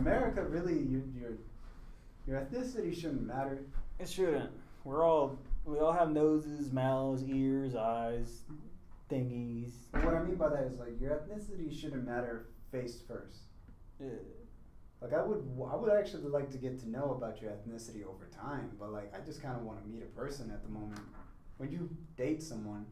America, really, your ethnicity shouldn't matter. It shouldn't. We all have noses, mouths, ears, eyes, thingies. But what I mean by that is like your ethnicity shouldn't matter face first. Yeah. Like I would actually like to get to know about your ethnicity over time, but like I just kind of want to meet a person at the moment. When you date someone,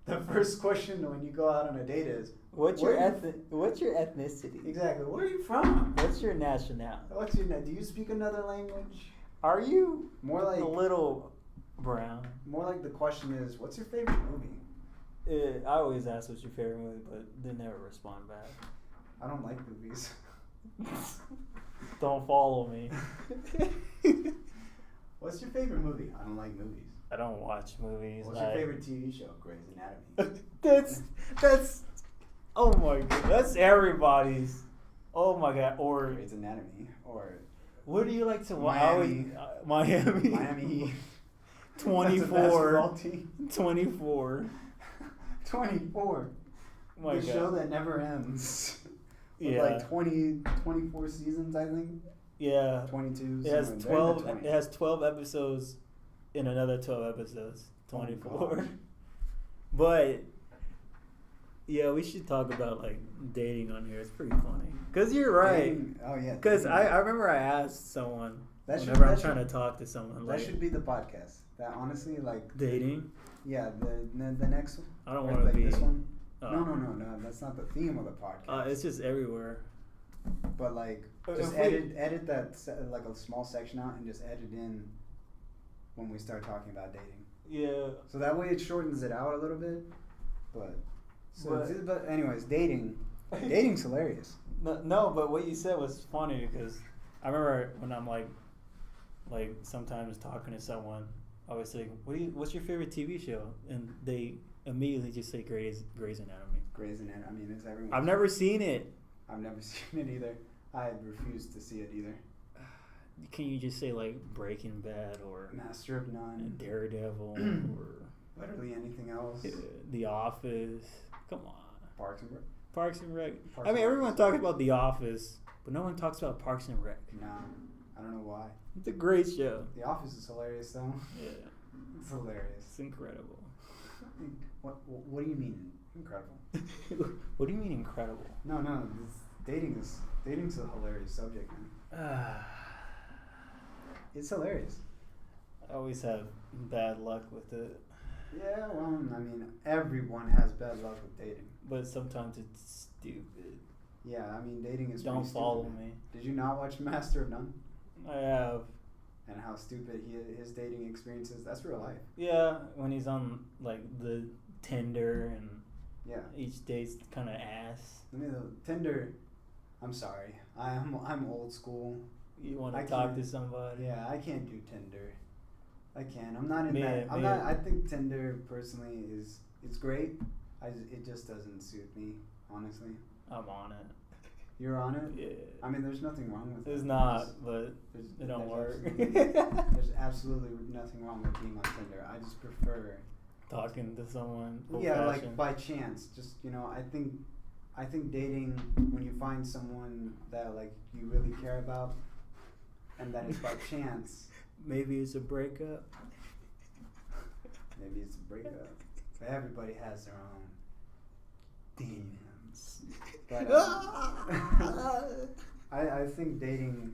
the first question when you go out on a date is, What's your ethnicity? Exactly. Where are you from? What's your nationality? Do you speak another language? Are you More like a little brown? More like the question is, what's your favorite movie? I always ask what's your favorite movie, but they never respond back. I don't like movies. Don't follow me. What's your favorite movie? I don't like movies. I don't watch movies. What's your favorite TV show? Grey's Anatomy. that's oh my god, that's everybody's. Oh my god, or Grey's Anatomy, or what do you like to watch? Miami. Miami. Miami. 24. 24. 24. My the god. show that never ends. With Yeah. like 24 seasons, I think. Yeah. 22. It has somewhere. 12. They're in the It has 12 episodes, in another 12 episodes. 24. Oh, But yeah, we should talk about like dating on here. It's pretty funny. Cause you're right. Dating- Oh yeah. Cause dating. I remember I asked someone That should- whenever I'm that trying should- to talk to someone That like should be the podcast. That honestly, like dating. yeah, the next one. I don't or, want to like be. this one. uh, No. That's not the theme of the podcast. It's just everywhere. But like, If just we- edit that like a small section out and just edit in when we start talking about dating. Yeah. So that way it shortens it out a little bit. But But- but anyways, dating's hilarious. No, but what you said was funny because I remember when I'm like sometimes talking to someone, I always say, "What's your favorite TV show?" And they immediately just say Grey's Anatomy. Grey's Anatomy. I mean, it's everyone. I've never seen it. I've never seen it either. I refuse to see it either. Can you just say like Breaking Bad or Master of None. Daredevil or Literally anything else. The Office? Come on, Parks and Rec. Parks and Rec. Parks I mean, and Rec everyone is- talks about The Office, but no one talks about Parks and Rec. No, I don't know why. It's a great show. The Office is hilarious though. Yeah, It's hilarious. it's incredible. What do you mean incredible? What do you mean incredible? No. Dating's a hilarious subject, man. It's hilarious. I always have bad luck with it, Yeah, well, I mean, everyone has bad luck with dating. but sometimes it's stupid. Yeah, I mean, dating is Don't pretty follow stupid. me. Did you not watch Master of None? I have. And how stupid his dating experience is? That's real life. Yeah, when he's on like the Tinder and Yeah. each date's kind of ass. I mean, Tinder. I'm sorry. I'm old school. You want I to talk can't- to somebody. Yeah, I can't do Tinder. I can't. I'm not in Me- that. I'm me- not. I think Tinder personally it's great. It just doesn't suit me, honestly. I'm on it. You're on it. Yeah. I mean, there's nothing wrong with it. It's not, but There's, it don't work. There's absolutely nothing wrong with being on Tinder. I just prefer. Talking to someone. Yeah, like old-fashioned. by chance. Just I think dating when you find someone that like you really care about, and that is by chance. Maybe it's a breakup. Maybe it's a breakup. But everybody has their own demons. But I think dating.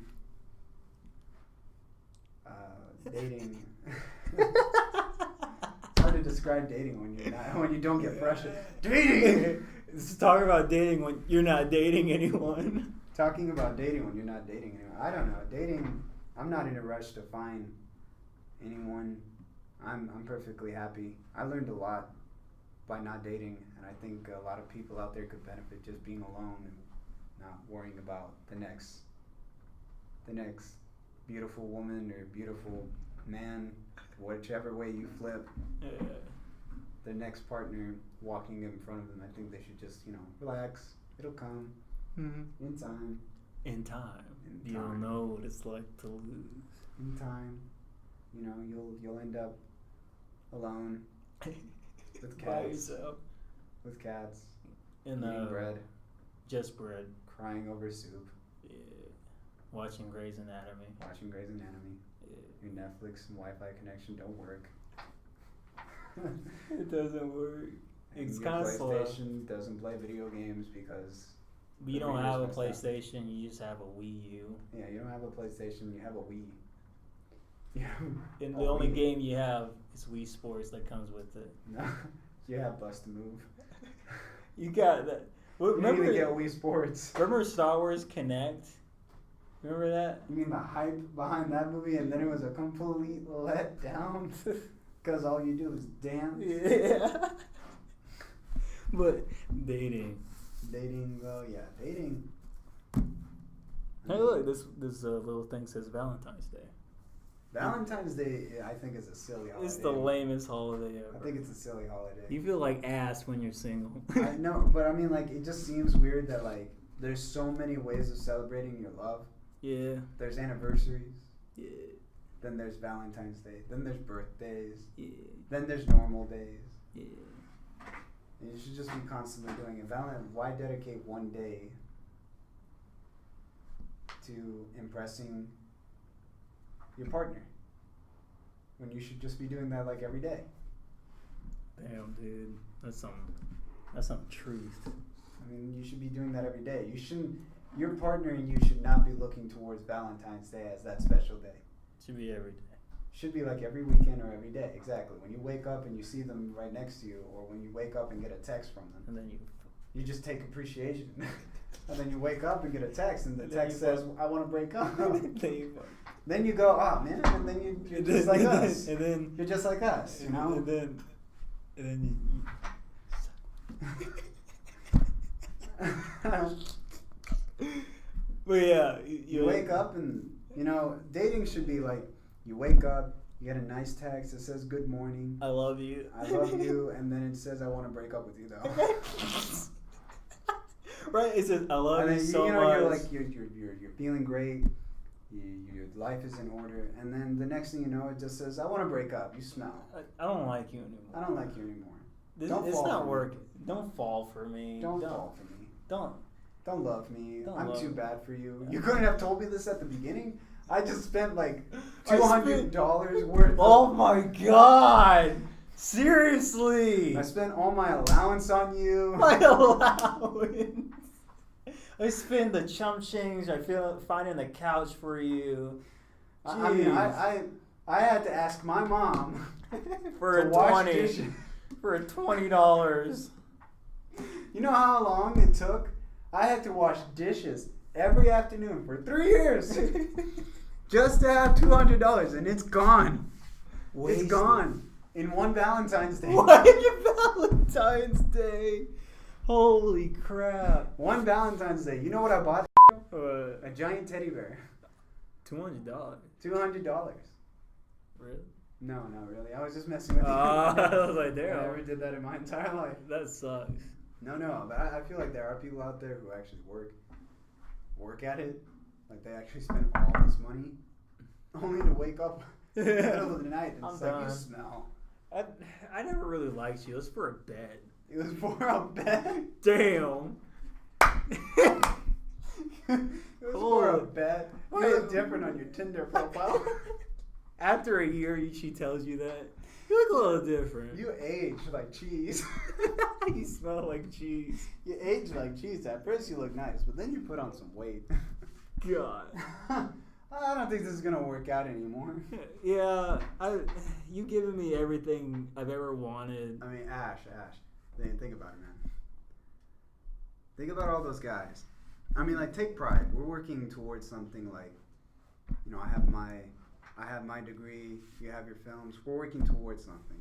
It's hard to describe dating when you don't get frustrated. Dating. Let's talk about dating when you're not dating anyone. Talking about dating when you're not dating anyone. I don't know. Dating. I'm not in a rush to find anyone. I'm perfectly happy. I learned a lot by not dating, and I think a lot of people out there could benefit just being alone and not worrying about the next beautiful woman or beautiful man, whichever way you flip. The next partner walking in front of them. I think they should just relax. It'll come in time. In time, In you'll time. know what it's like to lose. In time, you'll end up alone with By cats. yourself. With cats, And eating bread, just bread. crying over soup. Yeah. Watching Grey's Anatomy. Watching Grey's Anatomy. Your Netflix and Wi-Fi connection don't work. It doesn't work. It's And kind of your slow. PlayStation doesn't play video games because But you the don't video's have a messed up. PlayStation. You just have a Wii U. Yeah, you don't have a PlayStation. You have a Wii. Yeah. And a the only Wii. game you have is Wii Sports that comes with it. No, you have Bust a Move. You got that. Well, You didn't remember, even get Wii Sports. remember Star Wars Connect? Remember that? You mean the hype behind that movie, and then it was a complete letdown because all you do is dance. Yeah. But dating. Dating, well, yeah, dating. Hey, look, this little thing says Valentine's Day. Valentine's Day, I think, is a silly holiday. It's the lamest holiday ever. I think it's a silly holiday. You feel like ass when you're single. I know, but I mean, like, it just seems weird that, like, there's so many ways of celebrating your love. Yeah. There's anniversaries. Yeah. Then there's Valentine's Day. Then there's birthdays. Yeah. Then there's normal days. Yeah. And you should just be constantly doing it. Why dedicate one day to impressing your partner when you should just be doing that like every day? Damn, dude. That's some truth. I mean, you should be doing that every day. You shouldn't. Your partner and you should not be looking towards Valentine's Day as that special day. Should be every day. Should be like every weekend or every day. Exactly. When you wake up and you see them right next to you, or when you wake up and get a text from them, And then you just take appreciation. And then you wake up and get a text, and the And then text you says, "I want to break up." then you Then you go, "Oh man," and then you're just like us. And then You're just like us, you know. And then but yeah, You wake up and, you know, dating should be like, you wake up, you get a nice text that says good morning, I love you. I love you, and then it says I want to break up with you though. Right? It says I love And you then so you know much. you're like you're feeling great, your life is in order, and then the next thing you know it just says I want to break up. You smell. I don't like you anymore. I don't like you anymore. This, Don't it's fall not for me. working. Don't fall for me. Don't fall for me. Don't love me. Don't I'm love too me. bad for you. You couldn't have told me this at the beginning. I just spent like I $200 worth. Oh my god! Seriously! I spent all my allowance on you. My allowance. I spend the chump change. I feel finding the couch for you. I mean, Jeez. I had to ask my mom for to a wash 20. dishes. For a $20. You know how long it took? I had to wash dishes every afternoon for 3 years just to have $200, and it's gone. Wasted. It's gone in one Valentine's Day. What? Valentine's Day. Holy crap. One Valentine's Day. You know what I bought? What? A giant teddy bear. $200. $200. Really? No, not really. I was just messing with you. I was like, I damn. never did that in my entire life. That sucks. No, but I feel like there are people out there who actually work at it. Like they actually spend all this money only to wake up in the middle of the night and it's I'm like, you done. smell. I never really liked you. It was for a bed. It was for a bed. Damn. It was for a Holy- bed. You Wait. look different on your Tinder profile. After a year, she tells you that. You look a little different. You age like cheese. You smell like cheese. You age like cheese. At first you look nice, but then you put on some weight. God. I don't think this is gonna work out anymore. Yeah, you giving me everything I've ever wanted. I mean, Ash. Think about it, man. Think about all those guys. I mean, like, take pride. We're working towards something like, you know, I have my degree. You have your films. We're working towards something.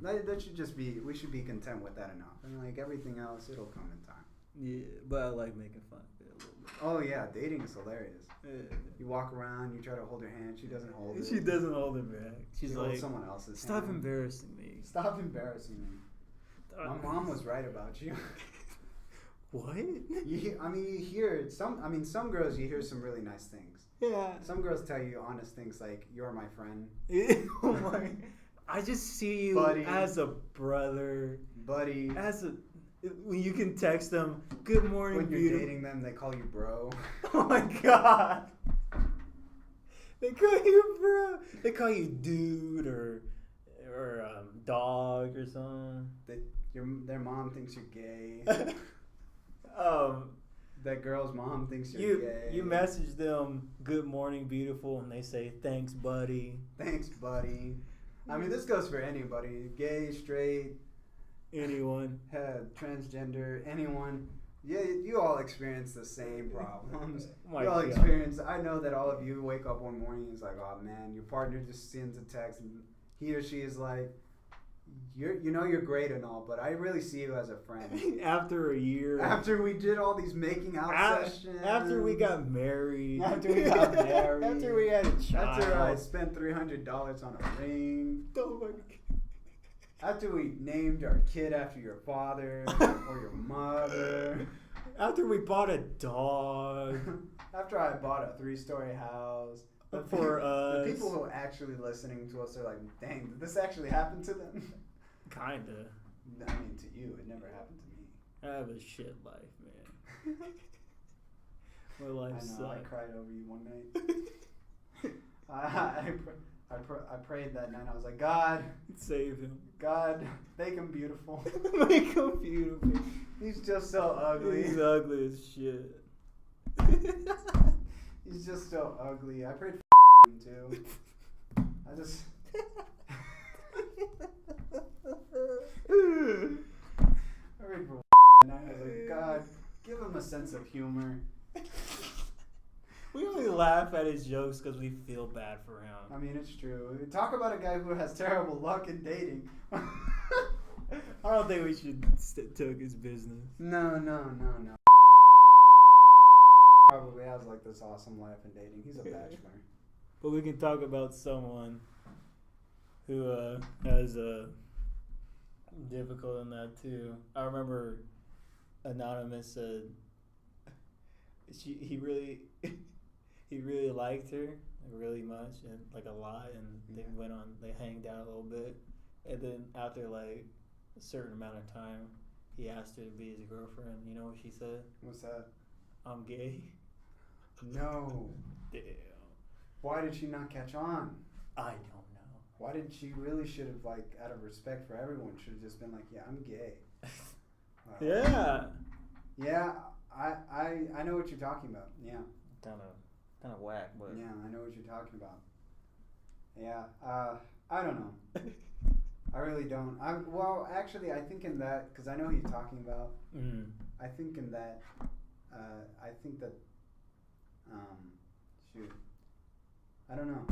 That should just be. We should be content with that enough. I mean, like everything else, it'll come in time. Yeah, but I like making fun of it a little bit. Oh yeah, dating is hilarious. Yeah. You walk around, you try to hold her hand. She doesn't hold it. She doesn't hold it back. She's She like, holds someone else's stop hand. embarrassing me. Stop embarrassing me. My mom was right about you. What? You hear some. I mean, some girls you hear some really nice things. Yeah. Some girls tell you honest things like "You're my friend, Oh my! I just see you Buddy. as a brother, buddy." when you can text them, "Good morning, When you're beautiful." dating them, they call you bro. Oh my god! They call you bro. They call you dude or dog or something. Their mom thinks you're gay. um, That girl's mom thinks you're gay. You message them good morning beautiful and they say thanks buddy. Thanks buddy. I mean, this goes for anybody, gay, straight, anyone, transgender, anyone. Yeah, you all experience the same problems. My you all God. experience. I know that all of you wake up one morning and it's like, oh man, your partner just sends a text and he or she is like, you're great and all, but I really see you as a friend. After a year. After we did all these making out sessions. After we got married. After we got married. After we had a child. After I spent $300 on a ring. Oh my God. After we named our kid after your father or your mother. After we bought a dog. After I bought a 3-story house. For us. The people who are actually listening to us are like, dang, did this actually happen to them? Kinda. I mean, to you, it never happened to me. I have a shit life, man. My life I know, sucks. I cried over you one night. I prayed that night. I was like, God, Save him. God, make him beautiful. Make him beautiful. He's just so ugly. He's ugly as shit. He's just so ugly. I prayed for him too. I just. I prayed for and I was like, God, give him a sense of humor. We only laugh at his jokes because we feel bad for him. I mean, it's true. Talk about a guy who has terrible luck in dating. I don't think we should took his business. No. Probably has like this awesome life in dating. He's a bachelor. But we can talk about someone who has difficult in that too. I remember Anonymous said he really liked her really much and like a lot, and they hanged out a little bit, and then after like a certain amount of time, he asked her to be his girlfriend. You know what she said? What's that? I'm gay. No. Damn. Why did she not catch on? I don't know. Why did she really should have, like, out of respect for everyone, should have just been like, yeah, I'm gay. Yeah. Yeah, I know what you're talking about. Yeah. Kind of whack, but Yeah, I know what you're talking about. Yeah. I don't know. I really don't. Well, actually, I think in that, because I know who you're talking about. I think in that. Shoot. I don't know.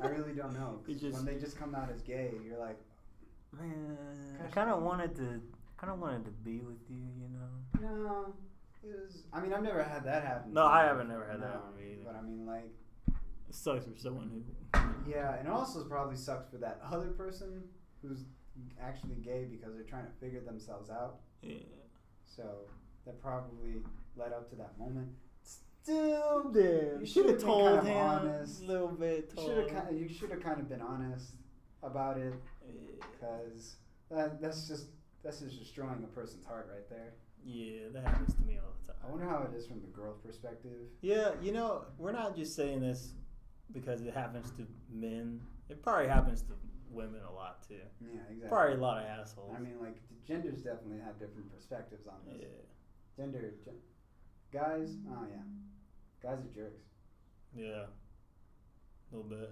I really don't know. 'Cause when they just come out as gay, you're like, man, I kind of wanted to be with you, you know. no. It was. I mean, I've never had that happen. No, I haven't never had that happen to me either. But I mean, like, It sucks for someone who. yeah, and it also probably sucks for that other person who's actually gay because they're trying to figure themselves out. Yeah. So that probably led up to that moment. Still, Damn. you should have been told kind of him honest. a little bit. You should have kind of been honest about it, because that's just destroying a person's heart right there. Yeah, that happens to me all the time. I wonder how it is from the girl's perspective. Yeah, you know, we're not just saying this because it happens to men. It probably happens to women a lot too. Yeah, exactly. Probably a lot of assholes. I mean, like, genders definitely have different perspectives on this. Yeah. Guys, oh yeah, guys are jerks. Yeah. A little bit.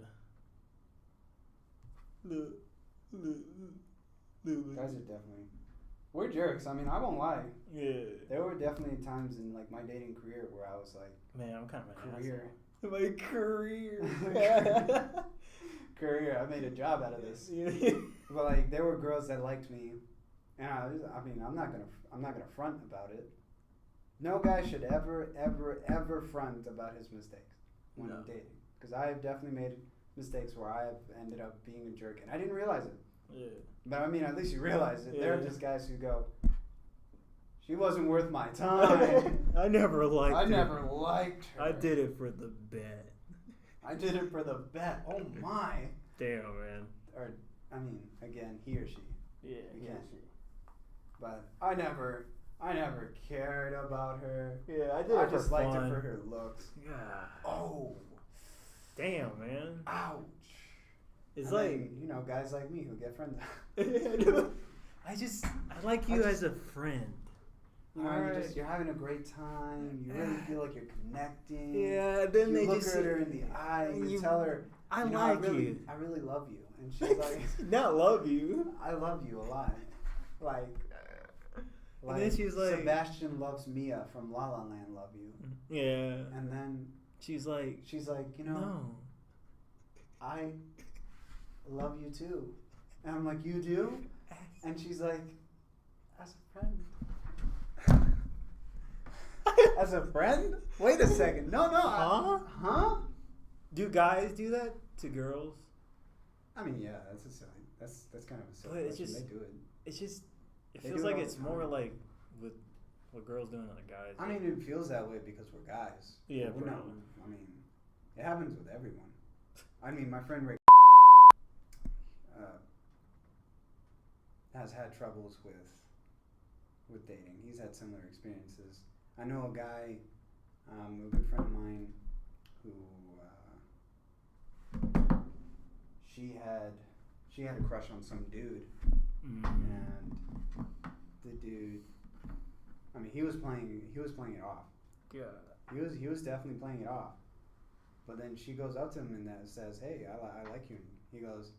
Guys are definitely. We're jerks. I mean, I won't lie. Yeah. There were definitely times in like my dating career where I was like, Man, I'm kind of an career. asshole. My career. Career. I made a job out of this. Yeah. But like, there were girls that liked me, and I mean, I'm not gonna front about it. No guy should ever front about his mistakes when dating, because I have definitely made mistakes where I have ended up being a jerk, and I didn't realize it. Yeah. But I mean, at least you realize it. Yeah. There are just guys who go, she wasn't worth my time. I never liked her. I never liked her. I did it for the bet. I did it for the bet. Oh my. Damn, man. Or, I mean, again, he or she. Yeah, Again. But I never cared about her. Yeah, I did I it just for liked fun. her for her looks. Yeah. Oh. damn, man. Ouch. It's And like then, you know, guys like me who get friends. I like you as a friend. You know, Alright. you're having a great time. You really feel like you're connecting. Yeah, then you they look just at her in the eye and you tell her, I you know, like I really love you. And she's like, not love you. I love you a lot. Like And then she's like, Sebastian loves Mia from La La Land love you. yeah. And then She's like, you know, no. I love you too. And I'm like, you do? And she's like, as a friend. As a friend? Wait a second. No. Huh? Do guys do that to girls? I mean, yeah, that's kind of a silly But it's question. just- They do it. It's just, it They feels do it like all it's the more time. like with what girls doing to the guys. I mean, it feels that way because we're guys. Yeah, Well, no, probably. I mean, it happens with everyone. I mean, my friend Ray has had troubles with dating. He's had similar experiences. I know a guy, a good friend of mine, who she had a crush on some dude, and the dude, I mean, he was playing it off. Yeah. He was definitely playing it off. But then she goes up to him and says, "Hey, I like you." And he goes,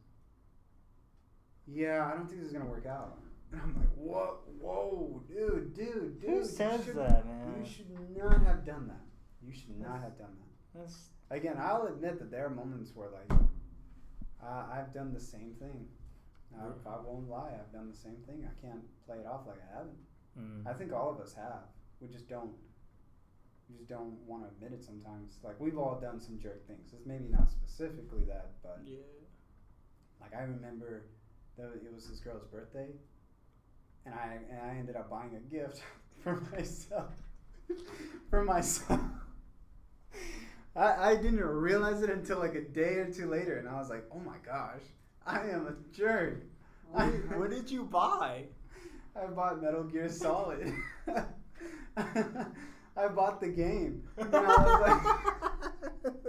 "Yeah, I don't think this is gonna work out." And I'm like, "Whoa, dude." Who you says should- that, man? You should not have done that. You should not have done that. That's, Again, I'll admit that there are moments where, like, I've done the same thing. I won't lie, I've done the same thing. I can't play it off like I haven't. I think all of us have. We just don't want to admit it sometimes. Like, we've all done some jerk things. It's maybe not specifically that, but yeah. like, I remember that it was this girl's birthday, and I ended up buying a gift for myself. I didn't realize it until like a day or two later, and I was like, "Oh my gosh, I am a jerk." What did you buy? I bought Metal Gear Solid. I bought the game, and I was like,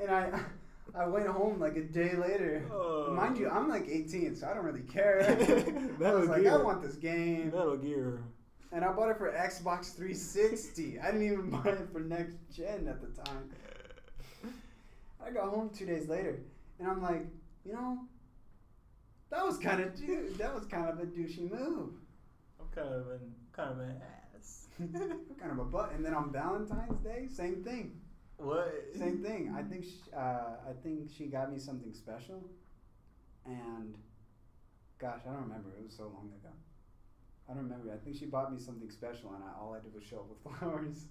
and I went home like a day later. Oh. Mind you, I'm like 18, so I don't really care. I Metal was like, Gear. I want this game, Metal Gear. and I bought it for Xbox 360. I didn't even buy it for next gen at the time. I got home 2 days later, and I'm like, you know, that was kind of a douchey move. I'm kind of an ass. Kind of a butt. And then on Valentine's Day, same thing. What? Same thing. I think she got me something special, and gosh, I don't remember. It was so long ago. I don't remember. I think she bought me something special, and all I did was show up with flowers.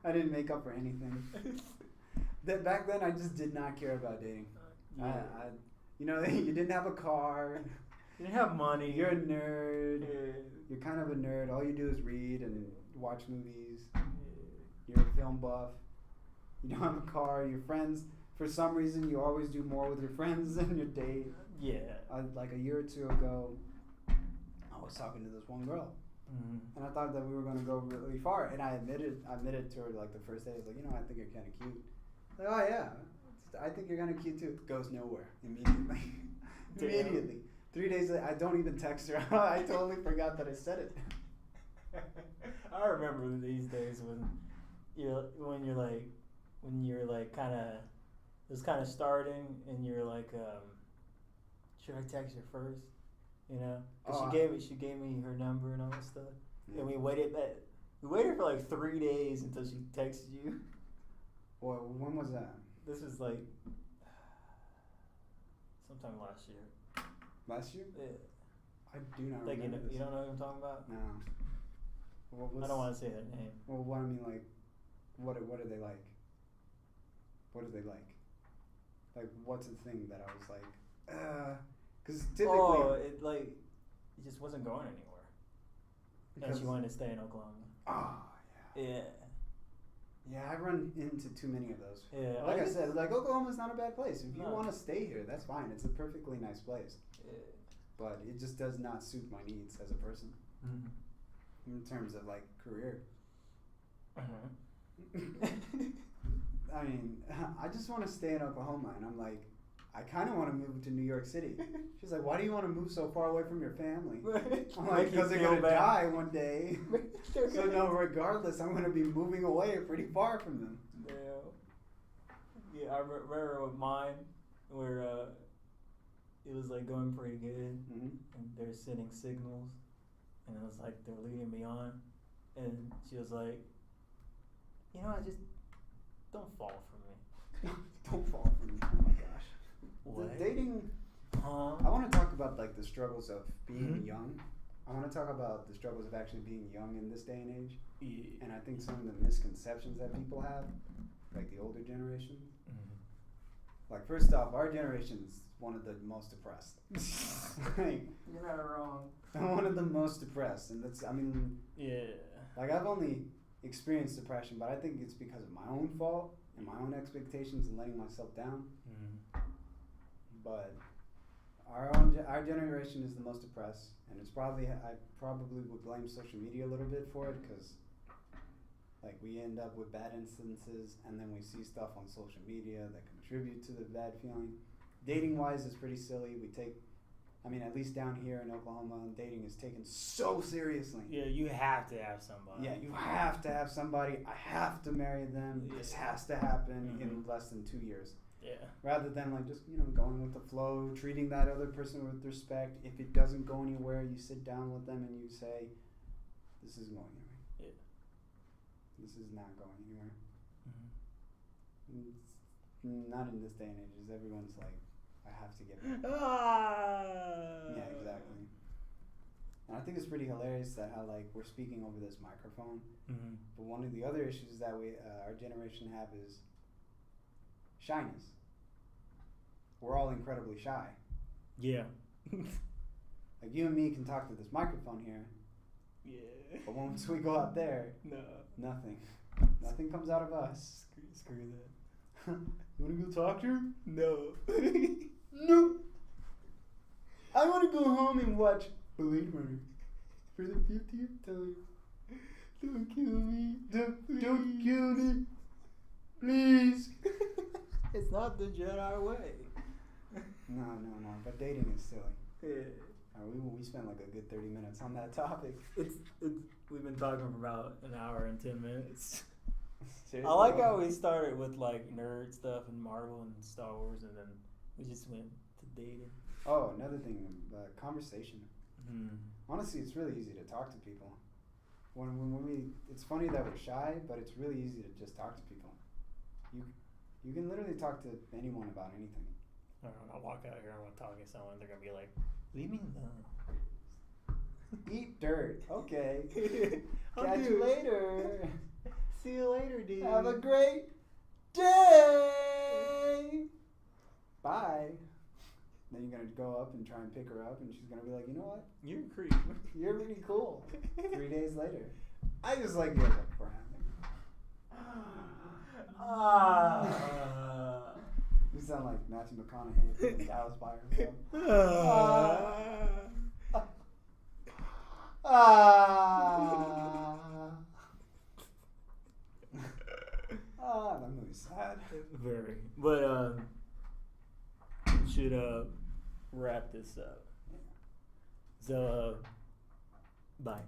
I didn't make up for anything. Back then, I just did not care about dating. Yeah. You know, you didn't have a car. You didn't have money. You're a nerd. Yeah. You're kind of a nerd. All you do is read and watch movies. You're a film buff. You don't have a car. Your friends, for some reason, you always do more with your friends than your date. Yeah. Like a year or two ago, I was talking to this one girl, and I thought that we were going to go really far. And I admitted to her like the first day. I was like, you know, I think you're kind of cute. Like, oh yeah, I think you're kind of cute too. Goes nowhere immediately. Damn. Immediately. 3 days later, I don't even text her. I totally forgot that I said it. I remember these days when you're like kind of it's kind of starting and you're like should I text her first, you know? 'Cause Oh, she gave me her number and all that stuff. Yeah. And we waited for like 3 days until she texted you. Well, when was that? This is like sometime last year. Last year? Yeah. I do not Like remember. you don't know what I'm talking about? No. I don't want to say that name. Well, what I mean, like, what are they like? What are they like? Like, what's the thing that I was like, because typically. It just wasn't going anywhere. And she wanted to stay in Oklahoma. Oh, yeah. Yeah. Yeah, I run into too many of those. Yeah. Like I said, like, Oklahoma's not a bad place. If you No. want to stay here, that's fine. It's a perfectly nice place. Yeah. But it just does not suit my needs as a person Mm-hmm. in terms of, like, career. Uh-huh. I mean, I just want to stay in Oklahoma, and I'm like, I kind of want to move to New York City. She's like, why do you want to move so far away from your family? I'm like, because they're gonna die one day. So no, regardless, I'm gonna be moving away pretty far from them. Yeah, I remember with mine where it was like going pretty good, Mm-hmm. and they're sending signals, and it was like they're leading me on, and she was like, you know, I just don't fall for me. Don't fall for me. Oh my gosh. What? The dating. Huh? I want to talk about like the struggles of being Mhm. young. I want to talk about the struggles of actually being young in this day and age, Yeah. and I think some of the misconceptions that people have, like the older generation. Like first off, our generation's one of the most depressed. Like, You're not wrong. one of the most depressed, and that's, I mean, Yeah. like I've only experienced depression, but I think it's because of my own fault and my own expectations and letting myself down. But our generation is the most depressed, and it's probably, I probably would blame social media a little bit for it, because like we end up with bad instances, and then we see stuff on social media that contribute to the bad feeling. Dating wise is pretty silly. I mean, at least down here in Oklahoma, dating is taken so seriously. Yeah, you have to have somebody. Yeah, you have to have somebody. I have to marry them. This Yeah. has to happen in Mhm. less than 2 years. Yeah. Rather than like just, going with the flow, treating that other person with respect. If it doesn't go anywhere, you sit down with them and you say, this is going anywhere. Yeah. This is not going anywhere. Mhm. It's not in this day and age. Everyone's like, I have to get married. Ah. Yeah, exactly. And I think it's pretty hilarious that how like we're speaking over this microphone. Mhm. But one of the other issues that our generation have is shyness. We're all incredibly shy. Yeah. Like you and me can talk to this microphone here, Yeah. but once we go out there, No. nothing. Nothing comes out of us. Screw that. You wanna go talk to her? No. No. I wanna go home and watch Blade Runner for the 50th time. Don't kill me. Don't kill me. Please. It's not the Jedi way. No. But dating is silly. Yeah. We spent like a good 30 minutes on that topic. It's we've been talking for about an hour and 10 minutes. Seriously? I like how we started with like nerd stuff and Marvel and Star Wars, and then we just went to dating. Oh, another thing, conversation. Hmm. Honestly, it's really easy to talk to people. When it's funny that we're shy, but it's really easy to just talk to people. You can literally talk to anyone about anything. I don't know, I'll walk out here and I'm talking to someone, they're gonna be like, leave me alone. Eat dirt. Okay. I'll Catch do you it. later. See you later, dude. Have a great day. Bye. Then you're gonna go up and try and pick her up, and she's gonna be like, you know what? You're a creep. You're really cool. 3 days later, I just like you as a friend. You sound like Matthew McConaughey from Dallas Buyers Club. That movie's sad. Very. But we should wrap this up. So bye.